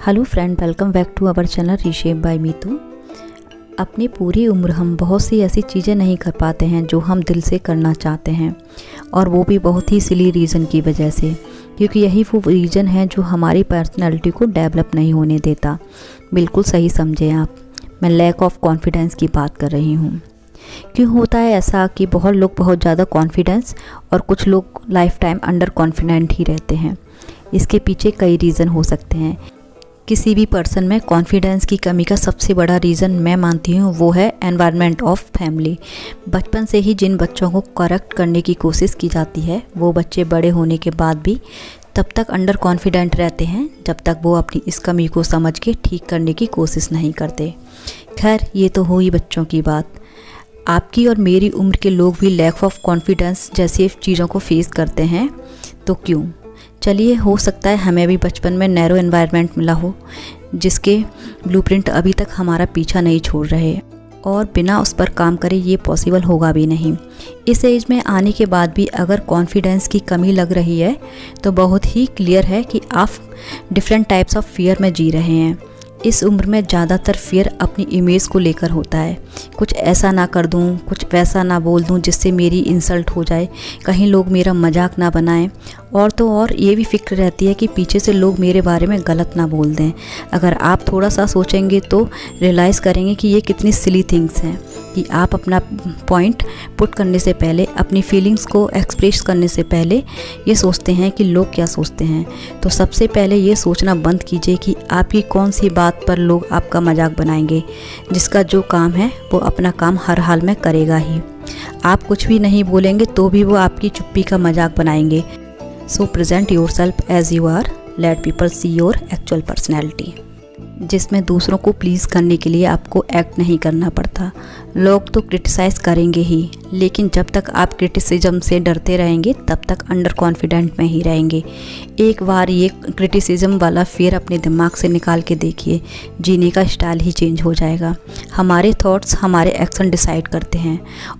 Hello friend, welcome back to our channel Reshape by Meetu. अपनी पूरी उम्र हम बहुत सी ऐसी चीज़ें नहीं कर पाते हैं जो हम दिल से करना चाहते हैं, और वो भी बहुत ही सिली रीज़न की वजह से, क्योंकि यही वो रीज़न है जो हमारी पर्सनैलिटी को डेवलप नहीं होने देता। बिल्कुल सही समझे आप, मैं लैक ऑफ कॉन्फिडेंस की बात कर रही हूँ। क्यों होता है ऐसा कि बहुत लोग बहुत ज़्यादा कॉन्फिडेंस और कुछ लोग लाइफ टाइम अंडर कॉन्फिडेंट ही रहते हैं। इसके पीछे कई रीज़न हो सकते हैं। किसी भी पर्सन में कॉन्फिडेंस की कमी का सबसे बड़ा रीज़न मैं मानती हूँ वो है एनवायरनमेंट ऑफ फैमिली। बचपन से ही जिन बच्चों को करेक्ट करने की कोशिश की जाती है वो बच्चे बड़े होने के बाद भी तब तक अंडर कॉन्फिडेंट रहते हैं जब तक वो अपनी इस कमी को समझ के ठीक करने की कोशिश नहीं करते। खैर, ये तो हुई बच्चों की बात। आपकी और मेरी उम्र के लोग भी लैक ऑफ कॉन्फिडेंस जैसी चीज़ों को फेस करते हैं, तो क्यों? चलिए, हो सकता है हमें भी बचपन में नैरो एनवायरनमेंट मिला हो जिसके ब्लूप्रिंट अभी तक हमारा पीछा नहीं छोड़ रहे, और बिना उस पर काम करे ये पॉसिबल होगा भी नहीं। इस एज में आने के बाद भी अगर कॉन्फिडेंस की कमी लग रही है तो बहुत ही क्लियर है कि आप डिफरेंट टाइप्स ऑफ फियर में जी रहे हैं। इस उम्र में ज़्यादातर फियर अपनी इमेज को लेकर होता है। कुछ ऐसा ना कर दूं, कुछ वैसा ना बोल दूं जिससे मेरी इंसल्ट हो जाए, कहीं लोग मेरा मजाक ना बनाएं, और तो और ये भी फिक्र रहती है कि पीछे से लोग मेरे बारे में गलत ना बोल दें। अगर आप थोड़ा सा सोचेंगे तो रियलाइज़ करेंगे कि ये कितनी सिली थिंग्स हैं कि आप अपना पॉइंट पुट करने से पहले, अपनी फीलिंग्स को एक्सप्रेस करने से पहले ये सोचते हैं कि लोग क्या सोचते हैं। तो सबसे पहले ये सोचना बंद कीजिए कि आपकी कौन सी बात पर लोग आपका मजाक बनाएंगे। जिसका जो काम है वो अपना काम हर हाल में करेगा ही। आप कुछ भी नहीं बोलेंगे तो भी वो आपकी चुप्पी का मजाक बनाएंगे। So present yourself as you are, let people see your actual personality, जिसमें दूसरों को प्लीज़ करने के लिए आपको एक्ट नहीं करना पड़ता। लोग तो क्रिटिसाइज़ करेंगे ही, लेकिन जब तक आप क्रिटिसिज्म से डरते रहेंगे तब तक अंडर कॉन्फिडेंट में ही रहेंगे। एक बार ये क्रिटिसिज्म वाला फियर अपने दिमाग से निकाल के देखिए, जीने का स्टाइल ही चेंज हो जाएगा। हमारे थॉट्स हमारे एक्शन डिसाइड करते हैं,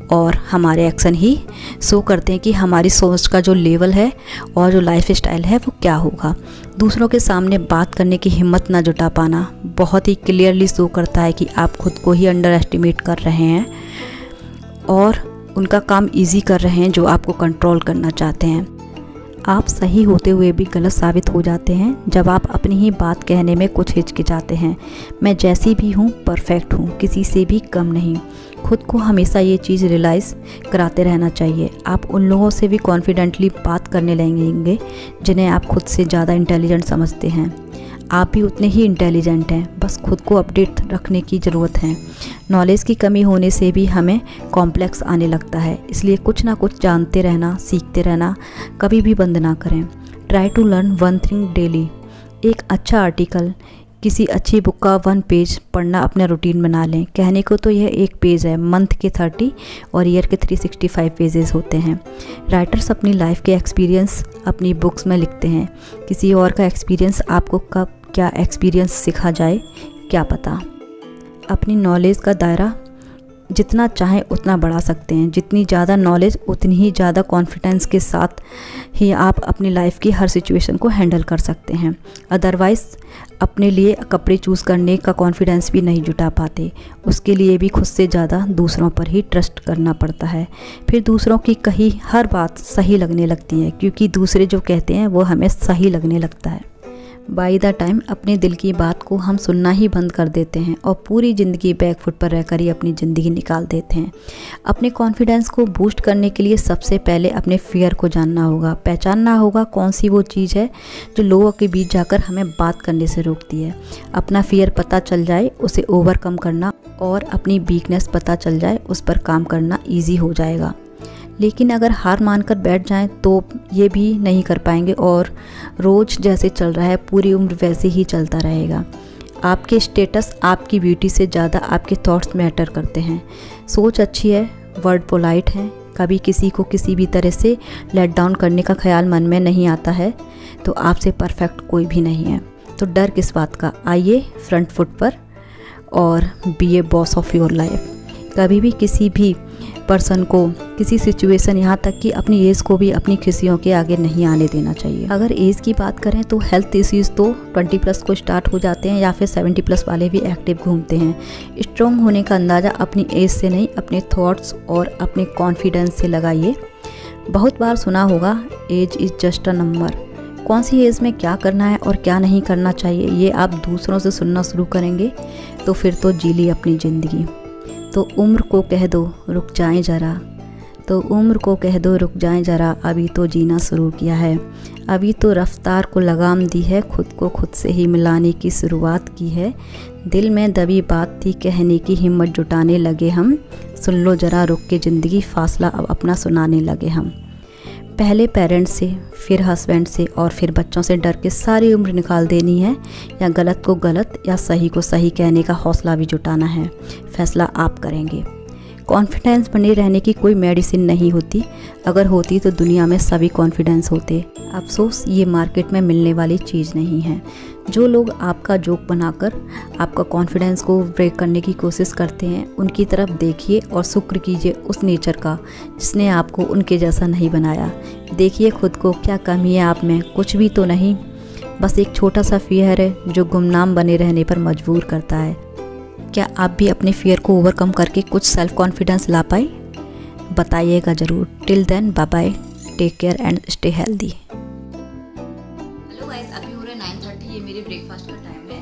और हमारे एक्शन ही शो करते हैं कि हमारी सोच का जो लेवल है और जो लाइफ स्टाइल है वो क्या होगा। दूसरों के सामने बात करने की हिम्मत ना जुटा पाना बहुत ही क्लियरली शो करता है कि आप खुद को ही अंडर एस्टिमेट कर रहे हैं और उनका काम इजी कर रहे हैं जो आपको कंट्रोल करना चाहते हैं। आप सही होते हुए भी गलत साबित हो जाते हैं जब आप अपनी ही बात कहने में कुछ हिचकिचाते हैं। मैं जैसी भी हूँ परफेक्ट हूँ, किसी से भी कम नहीं। खुद को हमेशा ये चीज़ रियलाइज़ कराते रहना चाहिए। आप उन लोगों से भी कॉन्फिडेंटली बात करने लगेंगे जिन्हें आप खुद से ज़्यादा इंटेलिजेंट समझते हैं। आप भी उतने ही इंटेलिजेंट हैं, बस खुद को अपडेट रखने की ज़रूरत है। नॉलेज की कमी होने से भी हमें कॉम्प्लेक्स आने लगता है, इसलिए कुछ ना कुछ जानते रहना, सीखते रहना कभी भी बंद ना करें। Try to learn one thing daily. एक अच्छा आर्टिकल, किसी अच्छी बुक का 1 पेज पढ़ना अपना रूटीन बना लें। कहने को तो यह एक पेज है, मंथ के 30 और ईयर के 365 पेजेस होते हैं। राइटर्स अपनी लाइफ के एक्सपीरियंस अपनी बुक्स में लिखते हैं। किसी और का एक्सपीरियंस आपको कब क्या एक्सपीरियंस सिखा जाए क्या पता। अपनी नॉलेज का दायरा जितना चाहें उतना बढ़ा सकते हैं। जितनी ज़्यादा नॉलेज उतनी ही ज़्यादा कॉन्फिडेंस के साथ ही आप अपनी लाइफ की हर सिचुएशन को हैंडल कर सकते हैं। अदरवाइज़ अपने लिए कपड़े चूज़ करने का कॉन्फिडेंस भी नहीं जुटा पाते। उसके लिए भी खुद से ज़्यादा दूसरों पर ही ट्रस्ट करना पड़ता है। फिर दूसरों की कही हर बात सही लगने लगती है, क्योंकि दूसरे जो कहते हैं वो हमें सही लगने लगता है। बाई द टाइम अपने दिल की बात को हम सुनना ही बंद कर देते हैं और पूरी ज़िंदगी बैकफुट पर रहकर ही अपनी ज़िंदगी निकाल देते हैं। अपने कॉन्फिडेंस को बूस्ट करने के लिए सबसे पहले अपने फियर को जानना होगा, पहचानना होगा कौन सी वो चीज़ है जो लोगों के बीच जाकर हमें बात करने से रोकती है। अपना फियर पता चल जाए, उसे ओवरकम करना और अपनी वीकनेस पता चल जाए, उस पर काम करना ईजी हो जाएगा। लेकिन अगर हार मानकर बैठ जाएं तो ये भी नहीं कर पाएंगे, और रोज़ जैसे चल रहा है पूरी उम्र वैसे ही चलता रहेगा। आपके स्टेटस, आपकी ब्यूटी से ज़्यादा आपके थॉट्स मैटर करते हैं। सोच अच्छी है, वर्ड पोलाइट हैं, कभी किसी को किसी भी तरह से लेट डाउन करने का ख्याल मन में नहीं आता है, तो आपसे परफेक्ट कोई भी नहीं है। तो डर किस बात का? आइए फ्रंट फुट पर और be a boss of your life. कभी भी किसी भी पर्सन को किसी सिचुएशन, यहाँ तक कि अपनी एज को भी अपनी खुशियों के आगे नहीं आने देना चाहिए। अगर एज की बात करें तो हेल्थ इश्यूज़ तो 20+ को स्टार्ट हो जाते हैं या फिर 70+ वाले भी एक्टिव घूमते हैं। स्ट्रॉन्ग होने का अंदाज़ा अपनी एज से नहीं, अपने थॉट्स और अपने कॉन्फिडेंस से लगाइए। बहुत बार सुना होगा, age is just a number. कौन सी एज में क्या करना है और क्या नहीं करना चाहिए, ये आप दूसरों से सुनना शुरू करेंगे तो फिर तो जी ली अपनी ज़िंदगी। तो उम्र को कह दो रुक जाएं ज़रा, तो उम्र को कह दो रुक जाएं ज़रा, अभी तो जीना शुरू किया है, अभी तो रफ्तार को लगाम दी है, खुद को खुद से ही मिलाने की शुरुआत की है। दिल में दबी बात थी कहने की, हिम्मत जुटाने लगे हम, सुन लो ज़रा रुक के ज़िंदगी, फासला अब अपना सुनाने लगे हम। पहले पेरेंट्स से, फिर हस्बैंड से और फिर बच्चों से डर के सारी उम्र निकाल देनी है, या गलत को गलत या सही को सही कहने का हौसला भी जुटाना है। फैसला आप करेंगे। कॉन्फिडेंस बने रहने की कोई मेडिसिन नहीं होती, अगर होती तो दुनिया में सभी कॉन्फिडेंस होते। अफसोस ये मार्केट में मिलने वाली चीज़ नहीं है। जो लोग आपका जोक बनाकर आपका कॉन्फिडेंस को ब्रेक करने की कोशिश करते हैं, उनकी तरफ देखिए और शुक्र कीजिए उस नेचर का जिसने आपको उनके जैसा नहीं बनाया। देखिए खुद को, क्या कमी है आप में, कुछ भी तो नहीं, बस एक छोटा सा फियर है जो गुमनाम बने रहने पर मजबूर करता है। क्या आप भी अपने फियर को ओवरकम करके कुछ सेल्फ कॉन्फिडेंस ला पाए? बताइएगा ज़रूर। Till then bye bye, take care and stay healthy. Hello guys, अभी हो रहा है 9:30, ये मेरे ब्रेकफास्ट का टाइम है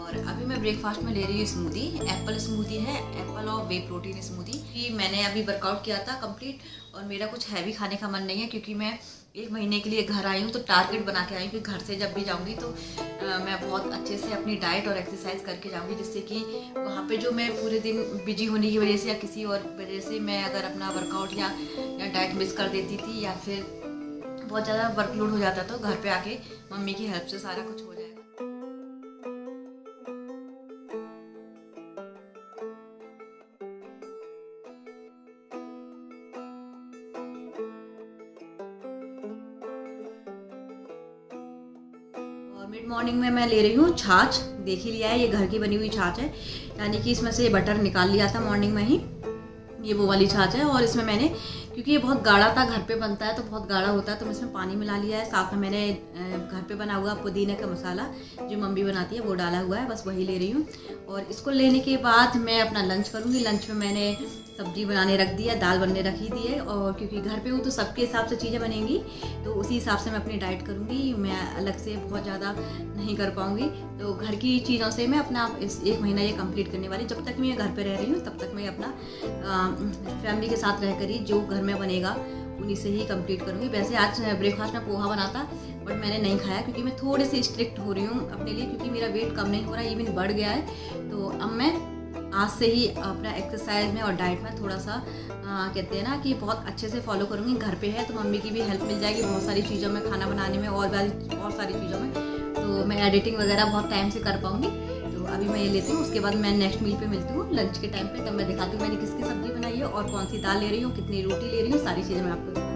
और अभी मैं ब्रेकफास्ट में ले रही हूँ स्मूदी। एप्पल स्मूदी है, एप्पल और वे प्रोटीन स्मूदी। मैंने अभी वर्कआउट किया था कंप्लीट और मेरा कुछ हैवी खाने का मन नहीं है, क्योंकि मैं 1 महीने के लिए घर आई हूँ, तो टारगेट बना के आई हूँ कि घर से जब भी जाऊँगी तो मैं बहुत अच्छे से अपनी डाइट और एक्सरसाइज करके जाऊँगी, जिससे कि वहाँ पे जो मैं पूरे दिन बिजी होने की वजह से या किसी और वजह से मैं अगर अपना वर्कआउट या डाइट मिस कर देती थी या फिर बहुत ज़्यादा वर्कलोड हो जाता, तो घर पे आके मम्मी की हेल्प से सारा कुछ हो जाएगा। मिड मॉर्निंग में मैं ले रही हूँ छाछ। देख ही लिया है, ये घर की बनी हुई छाछ है, यानी कि इसमें से ये बटर निकाल लिया था मॉर्निंग में ही। ये वो वाली छाछ है और इसमें मैंने, क्योंकि ये बहुत गाढ़ा था, घर पे बनता है तो बहुत गाढ़ा होता है, तो मैं इसमें पानी मिला लिया है। साथ में मैंने घर पे बना हुआ पुदीने का मसाला जो मम्मी बनाती है वो डाला हुआ है, बस वही ले रही हूँ। और इसको लेने के बाद मैं अपना लंच करूँगी। लंच में मैंने सब्जी बनाने रख दी है, दाल बनने रखी दी है, और क्योंकि घर पे हूँ तो सबके हिसाब से चीज़ें बनेंगी, तो उसी हिसाब से मैं अपनी डाइट करूँगी। मैं अलग से बहुत ज़्यादा नहीं कर पाऊँगी, तो घर की चीज़ों से मैं अपना इस 1 महीना ये कंप्लीट करने वाली। जब तक मैं घर पे रह रही हूँ तब तक मैं अपना फैमिली के साथ रहकर ही जो घर में बनेगा उन्हीं से ही कंप्लीट करूँगी। वैसे आज ब्रेकफास्ट में पोहा बना था, बट मैंने नहीं खाया क्योंकि मैं थोड़ी सी स्ट्रिक्ट हो रही हूँ अपने लिए, क्योंकि मेरा वेट कम नहीं हो रहा, इवन बढ़ गया है। तो अब मैं आज से ही अपना एक्सरसाइज में और डाइट में थोड़ा सा कहते हैं ना कि बहुत अच्छे से फॉलो करूँगी। घर पे है तो मम्मी की भी हेल्प मिल जाएगी बहुत सारी चीज़ों में, खाना बनाने में और सारी चीज़ों में, तो मैं एडिटिंग वगैरह बहुत टाइम से कर पाऊँगी। तो अभी मैं ये लेती हूँ, उसके बाद मैं नेक्स्ट मील पे मिलती हूँ लंच के टाइम पे, तब मैं दिखाती हूँ मैंने किसकी सब्जी बनाई है और कौन सी दाल ले रही हूँ, कितनी रोटी ले रही हूँ, सारी चीज़ें मैं आपको दिखाऊँगी।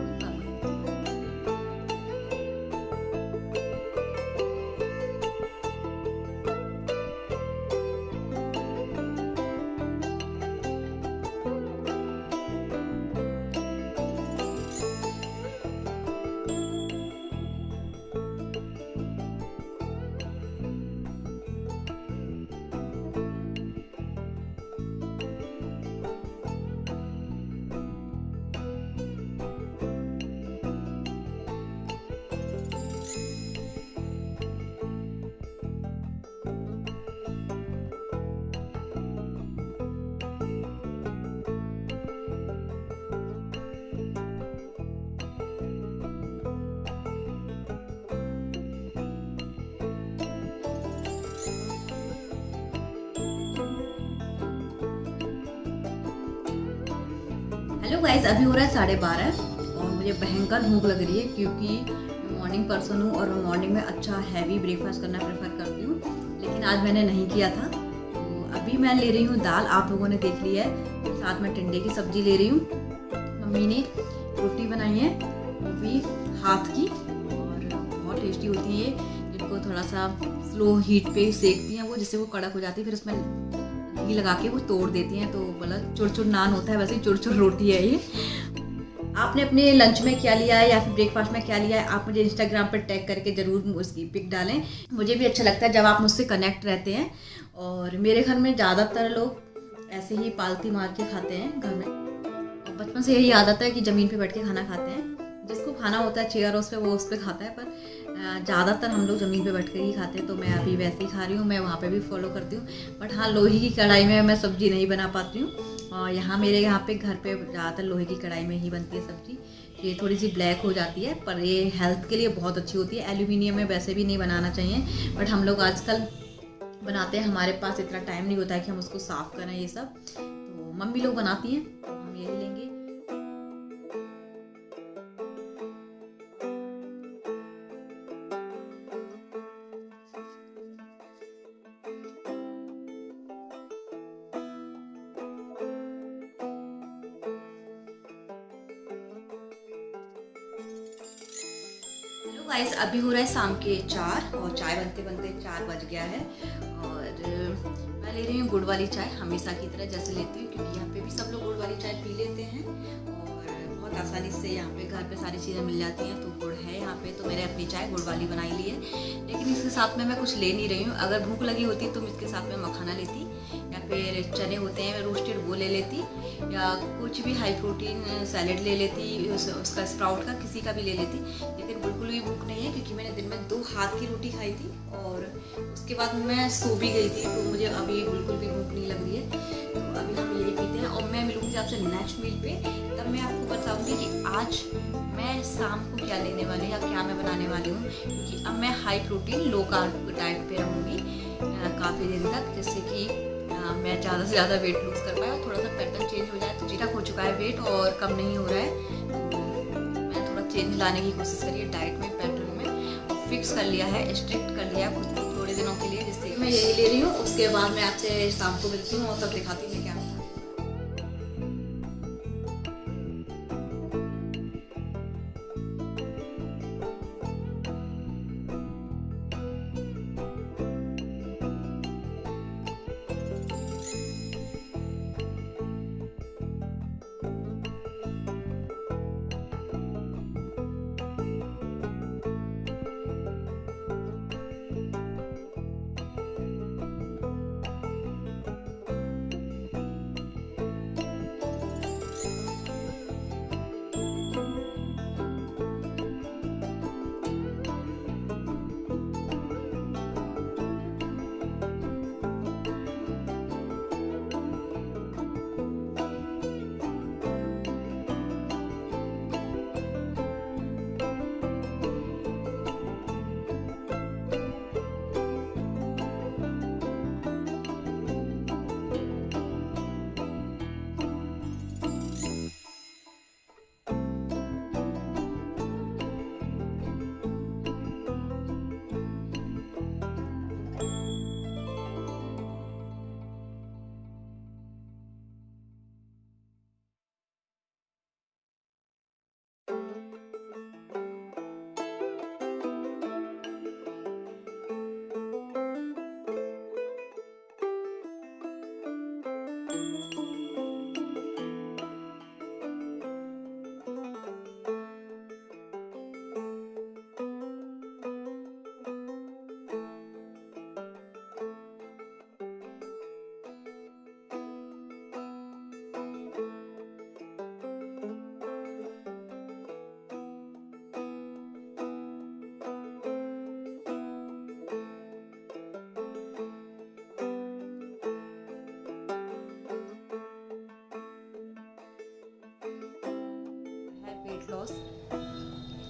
हेलो गाइस, अभी हो रहा है 12:30 और मुझे भयंकर भूख लग रही है, क्योंकि मैं मॉर्निंग पर्सन हूँ और मैं मॉर्निंग में अच्छा हैवी ब्रेकफास्ट करना प्रेफर करती हूँ, लेकिन आज मैंने नहीं किया था। तो अभी मैं ले रही हूँ दाल, आप लोगों ने देख लिया है, साथ में टिंडे की सब्जी ले रही हूँ। मम्मी ने रोटी बनाई है, वो भी हाथ की, और बहुत टेस्टी होती है। जिनको थोड़ा सा स्लो हीट पे सेकती हैं वो, जिससे वो कड़क हो जाती है, फिर उसमें घी लगा के वो तोड़ देती हैं, तो बोला चुरचुर नान होता है, वैसे ही चुरचुर रोटी है ये। आपने अपने लंच में क्या लिया है या फिर ब्रेकफास्ट में क्या लिया है, आप मुझे इंस्टाग्राम पर टैग करके ज़रूर उसकी पिक डालें। मुझे भी अच्छा लगता है जब आप मुझसे कनेक्ट रहते हैं। और मेरे घर में ज़्यादातर लोग ऐसे ही पालती मार के खाते हैं घर में, और बचपन से यही आदत है कि ज़मीन पे बैठ के खाना खाते हैं। जिसको खाना होता है चेयर उस पर वो उस पर खाता है, पर ज़्यादातर हम लोग ज़मीन पे बैठ कर ही खाते हैं। तो मैं अभी वैसे ही खा रही हूँ, मैं वहाँ पे भी फॉलो करती हूँ। बट हाँ, लोहे की कढ़ाई में मैं सब्ज़ी नहीं बना पाती हूँ, और यहाँ मेरे यहाँ पे घर पे ज़्यादातर लोहे की कढ़ाई में ही बनती है सब्ज़ी। ये थोड़ी सी ब्लैक हो जाती है, पर ये हेल्थ के लिए बहुत अच्छी होती है। एल्यूमिनियम में वैसे भी नहीं बनाना चाहिए, बट हम लोग आजकल बनाते हैं, हमारे पास इतना टाइम नहीं होता है कि हम उसको साफ़ करें ये सब, तो मम्मी लोग बनाती हैं, तो हम यही लेंगे। गाइस, अभी हो रहा है शाम के 4 और चाय बनते बनते 4 बज गया है। और मैं ले रही हूँ गुड़ वाली चाय, हमेशा की तरह जैसे लेती हूँ, क्योंकि यहाँ पे भी सब लोग गुड़ वाली चाय पी लेते हैं और बहुत आसानी से यहाँ पे घर पे सारी चीज़ें मिल जाती हैं। तो गुड़ है यहाँ पे, तो मैंने अपनी चाय गुड़ वाली बनाई ली है। लेकिन इसके साथ में मैं कुछ ले नहीं रही हूँ। अगर भूख लगी होती तो इसके साथ में मखाना लेती, या फिर चने होते हैं रोस्टेड वो ले लेती, या कुछ भी हाई प्रोटीन सैलेड ले लेती, उसका स्प्राउट का किसी का भी ले लेती। लेकिन बिल्कुल भी भूख नहीं है, क्योंकि मैंने दिन में 2 हाथ की रोटी खाई थी और उसके बाद मैं सो भी गई थी, तो मुझे अभी बिल्कुल भी भूख नहीं लग रही है। तो अभी हम यही पीते हैं, और मैं मिलूँगी आपसे नेक्स्ट मील पे, तब मैं आपको बताऊँगी कि आज मैं शाम को क्या लेने वाली या क्या मैं बनाने वाली हूँ। क्योंकि अब मैं high protein low carb diet पे रहूँगी काफ़ी दिन तक, जिससे कि मैं ज़्यादा से ज़्यादा वेट लूज़ कर पाए और थोड़ा सा पैटर्न चेंज हो जाए। तो जीरा हो चुका है वेट और कम नहीं हो रहा है, तो मैं थोड़ा चेंज लाने की कोशिश करी है डाइट में, पैटर्न में, और फिक्स कर लिया है, स्ट्रिक्ट कर लिया खुद को थोड़े दिनों के लिए, जिससे मैं यही ले रही हूँ। उसके बाद मैं आपसे शाम को मिलती हूँ और तब दिखाती हूँ मैं क्या।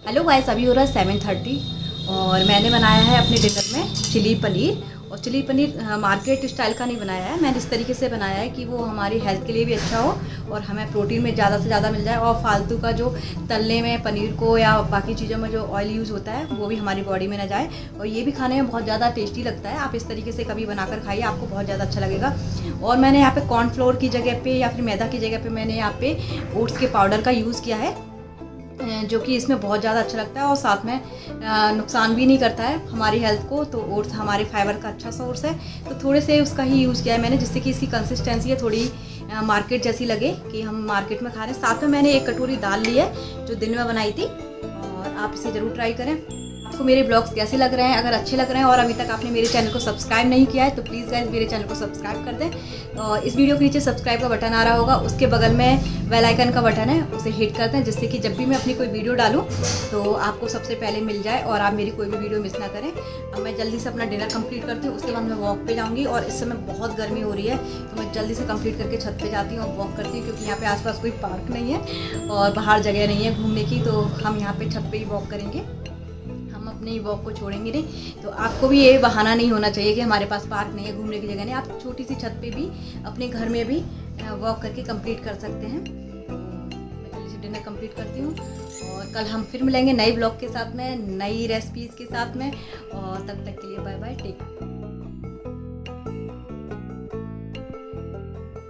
हेलो गाइस, अभी हो रहा है 7:30 और मैंने बनाया है अपने डिनर में चिली पनीर। और चिली पनीर मार्केट स्टाइल का नहीं बनाया है, मैंने इस तरीके से बनाया है कि वो हमारी हेल्थ के लिए भी अच्छा हो और हमें प्रोटीन में ज़्यादा से ज़्यादा मिल जाए, और फालतू का जो तलने में पनीर को या बाकी चीज़ों में जो ऑयल यूज़ होता है वो भी हमारी बॉडी में ना जाए। और ये भी खाने में बहुत ज़्यादा टेस्टी लगता है। आप इस तरीके से कभी बनाकर खाइए, आपको बहुत ज़्यादा अच्छा लगेगा। और मैंने यहाँ पे कॉर्नफ्लोर की जगह पे या फिर मैदा की जगह पे मैंने यहाँ पे ओट्स के पाउडर का यूज़ किया है। जो कि इसमें बहुत ज़्यादा अच्छा लगता है और साथ में नुकसान भी नहीं करता है हमारी हेल्थ को। तो ओट्स हमारे फाइबर का अच्छा सोर्स है, तो थोड़े से उसका ही यूज़ किया है मैंने, जिससे कि इसकी कंसिस्टेंसी है थोड़ी मार्केट जैसी लगे कि हम मार्केट में खा रहे हैं। साथ में मैंने 1 कटोरी दाल ली है जो दिन में बनाई थी, और आप इसे ज़रूर ट्राई करें। आपको मेरे ब्लॉग्स कैसे लग रहे हैं? अगर अच्छे लग रहे हैं और अभी तक आपने मेरे चैनल को सब्सक्राइब नहीं किया है तो प्लीज़ गाइस मेरे चैनल को सब्सक्राइब कर दें। और इस वीडियो के नीचे सब्सक्राइब का बटन आ रहा होगा, उसके बगल में बेल आइकन का बटन है, उसे हिट कर दें, जिससे कि जब भी मैं अपनी कोई वीडियो डालूं तो आपको सबसे पहले मिल जाए और आप मेरी कोई भी वीडियो मिस ना करें। अब मैं जल्दी से अपना डिनर कंप्लीट करती हूँ, उसके बाद मैं वॉक पे जाऊँगी। और इस समय बहुत गर्मी हो रही है तो मैं जल्दी से कंप्लीट करके छत पे जाती हूँ और वॉक करती हूँ, क्योंकि यहाँ पे आसपास कोई पार्क नहीं है और बाहर जगह नहीं है घूमने की, तो हम यहाँ पे छत पे ही वॉक करेंगे, हम अपने वॉक को छोड़ेंगे नहीं। तो आपको भी ये बहाना नहीं होना चाहिए कि हमारे पास पार्क नहीं है, घूमने की जगह नहीं। आप छोटी सी छत पे भी अपने घर में भी वॉक करके कंप्लीट कर सकते हैं। मैं जल्दी से डिनर कंप्लीट करती हूँ और कल हम फिर मिलेंगे नए ब्लॉग के साथ में, नई रेसिपीज़ के साथ में। और तब तक के लिए बाय बाय, टेक केयर।